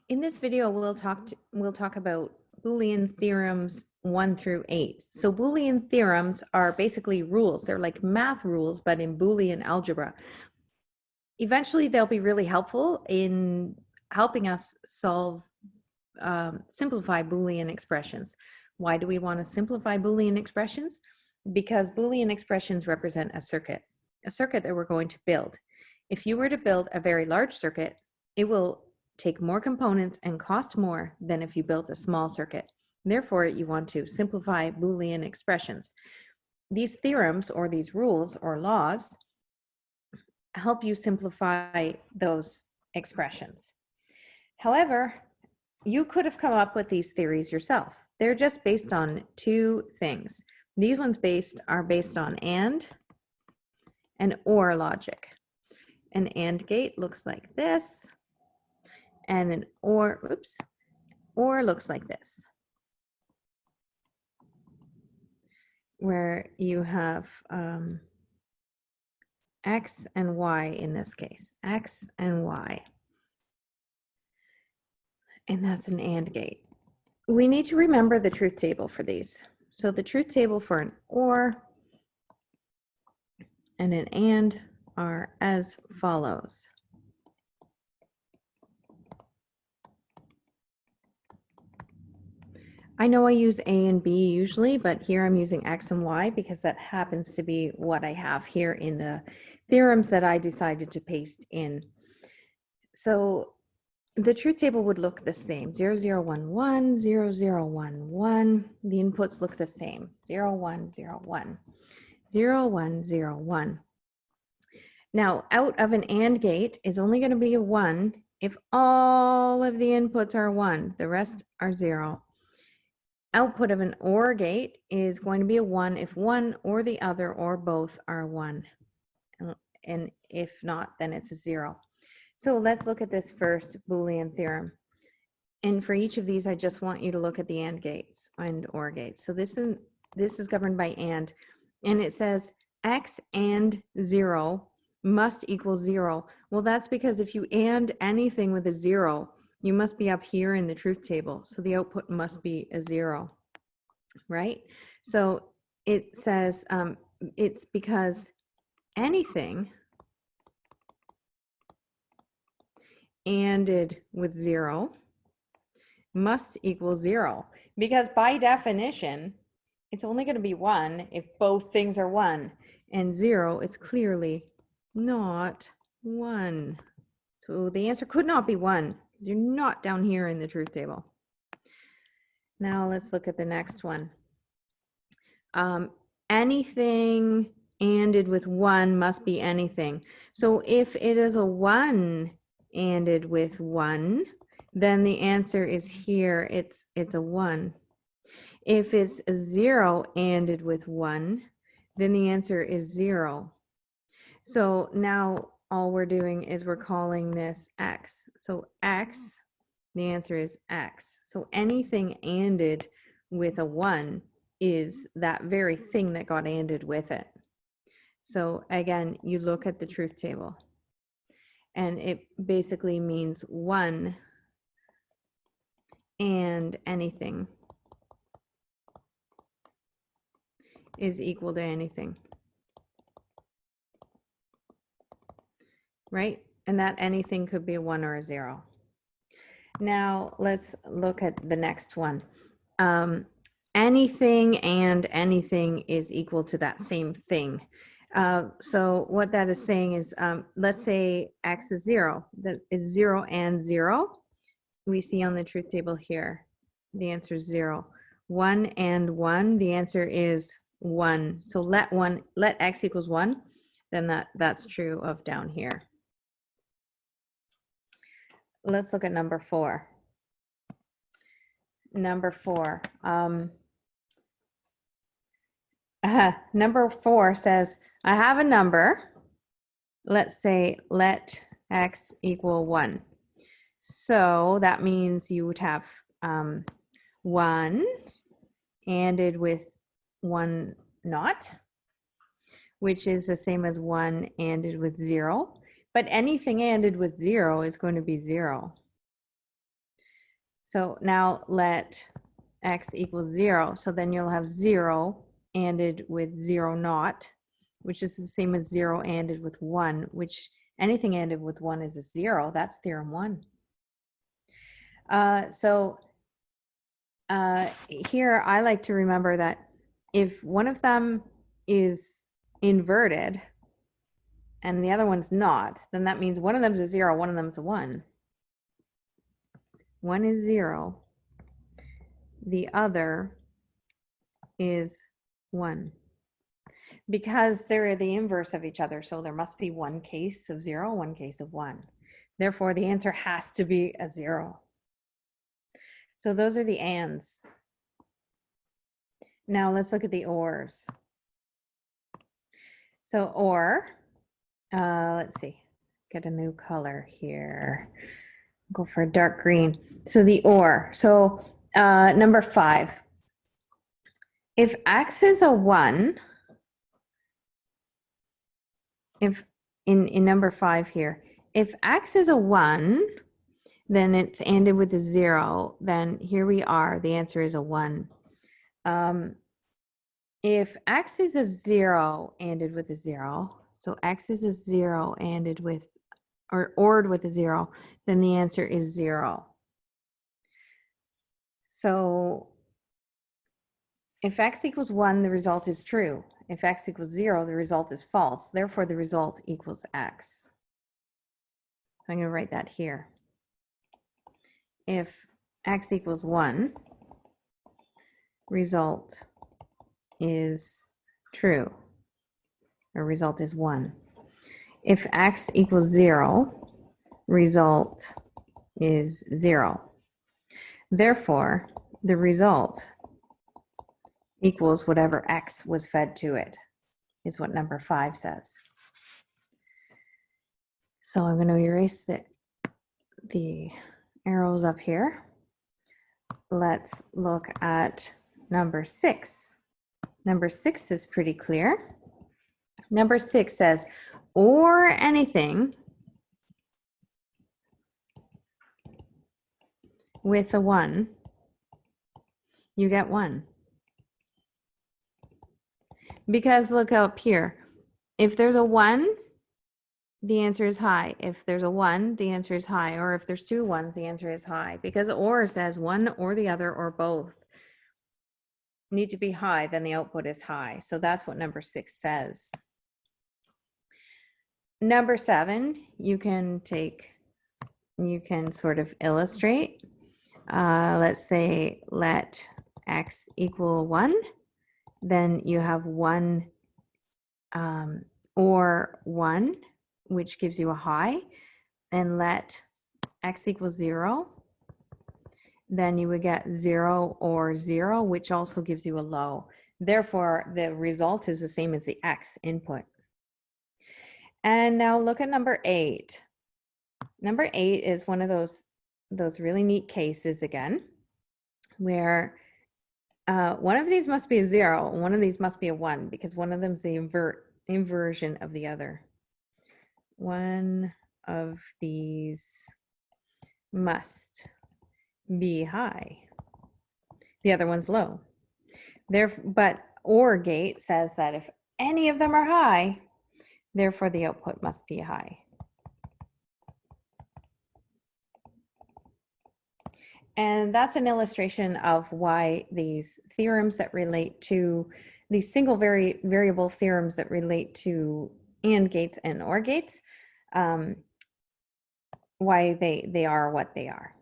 In this video, we'll talk about Boolean theorems 1 through 8. So Boolean theorems are basically rules. They're like math rules, but in Boolean algebra. Eventually, they'll be really helpful in helping us simplify Boolean expressions. Why do we want to simplify Boolean expressions? Because Boolean expressions represent a circuit that we're going to build. If you were to build a very large circuit, it will take more components and cost more than if you built a small circuit. Therefore, you want to simplify Boolean expressions. These theorems or these rules or laws help you simplify those expressions. However, you could have come up with these theories yourself. They're just based on two things. These ones are based on and or logic. An and gate looks like this, and an or looks like this, where you have X and Y in this case, X and Y. And that's an AND gate. We need to remember the truth table for these. So the truth table for an OR and an AND are as follows. I know I use A and B usually, but here I'm using X and Y because that happens to be what I have here in the theorems that I decided to paste in. So the truth table would look the same, 0, 0, 1, 1, 0, 0, 1, 1. The inputs look the same, 0, 1, 0, 1, 0, 1, 0, 1. Now, out of an AND gate is only going to be a 1 if all of the inputs are 1, the rest are 0. Output of an OR gate is going to be a 1 if one or the other or both are 1. And if not, then it's a 0. So let's look at this first Boolean theorem. And for each of these, I just want you to look at the AND gates and OR gates. So this is governed by and it says X and 0 must equal 0. Well, that's because if you and anything with a 0, you must be up here in the truth table. So the output must be a 0, right? So it says it's because anything ANDed with 0 must equal 0, because by definition, it's only going to be 1 if both things are 1, and 0 is clearly not 1. So the answer could not be 1. You're not down here in the truth table. Now let's look at the next one. Anything ANDed with 1 must be anything. So if it is a 1 ANDed with 1, then the answer is here, it's a 1. If it's a 0 ANDed with 1, then the answer is 0. So now all we're doing is we're calling this X. So X, the answer is X. So anything ANDed with a 1 is that very thing that got ANDed with it. So again, you look at the truth table, and it basically means 1 and anything is equal to anything, right? And that anything could be a 1 or a 0. Now let's look at the next one. Anything and anything is equal to that same thing. So what that is saying is, let's say X is 0, that is 0 and 0. We see on the truth table here, the answer is 0. 1 and 1, the answer is 1. So let X equals 1, then that's true of down here. Let's look at number 4. Number 4. Number 4 says, I have a number. Let's say let X equal 1. So that means you would have 1 ANDed with 1 not, which is the same as 1 ANDed with 0. But anything ANDed with 0 is going to be 0. So now let x equals 0. So then you'll have 0 ANDed with 0 not, which is the same as 0 ANDed with 1, which anything ANDed with 1 is a 0. That's theorem 1. Here I like to remember that if one of them is inverted and the other one's not, then that means one of them's a 0, one of them's a 1. One is 0, the other is 1. Because they're the inverse of each other, so there must be one case of 0, one case of 1. Therefore, the answer has to be a 0. So those are the ands. Now let's look at the ors. So or, let's see, get a new color here. Go for a dark green. So the or, so number 5. If x is a 1, if in number 5 here, if x is a 1, then it's ANDed with a 0, then here we are, the answer is a 1. If x is a 0 ANDed with a 0, so x is a 0 ANDed with, or ORed with a 0, then the answer is 0. So if x equals 1, the result is true. If x equals 0, the result is false. Therefore, the result equals x. I'm going to write that here. If x equals 1, result is true, or result is 1. If x equals 0, result is 0. Therefore, the result equals whatever x was fed to it, is what number 5 says. So I'm going to erase the arrows up here. Let's look at number 6. Number 6 is pretty clear. Number 6 says, or anything with a 1, you get 1. Because look up here, if there's a 1, the answer is high. If there's a 1, the answer is high. Or if there's 2 1s, the answer is high. Because or says one or the other or both need to be high, then the output is high. So that's what number 6 says. Number 7, you can sort of illustrate. Let's say let x equal 1. Then you have 1 or 1, which gives you a high, and let x equals 0, then you would get 0 or 0, which also gives you a low. Therefore, the result is the same as the x input. And now look at number 8. Number 8 is one of those really neat cases again, where one of these must be a 0, and one of these must be a 1, because one of them is the inversion of the other. One of these must be high. The other one's low. But OR gate says that if any of them are high, therefore the output must be high. And that's an illustration of why these theorems that relate to these single variable theorems that relate to AND gates and OR gates, why they are what they are.